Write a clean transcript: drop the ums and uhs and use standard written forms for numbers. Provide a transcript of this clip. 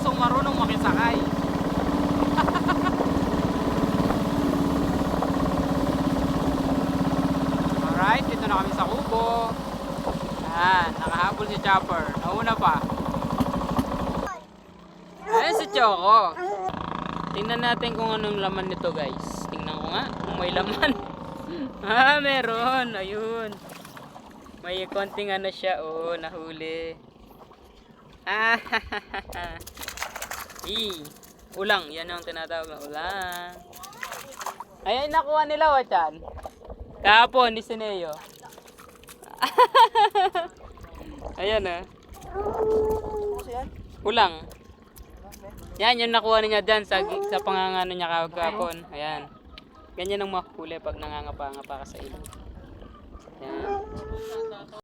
asong marunong makisakay. Alright, dito na kami sa kubo. Yan, nakahabol si Chopper. Nauna pa. Ayan si Choco. Tingnan natin kung anong laman nito, guys. Tingnan ko nga kung may laman. Meron. Ayun. May konting ano siya. Oh, nahuli. Ulang. Yan yung tinatawag na ulang. Ayan, nakuha nila, Wachan. Kahapon, ni Sineo. Ayan, ulang. Yan, yung nakuha niya dyan sa pangangano niya kahapon. Ayan. Ganyan ang mahuli pag nangangapa-ngapa ka sa ilog. Ayan.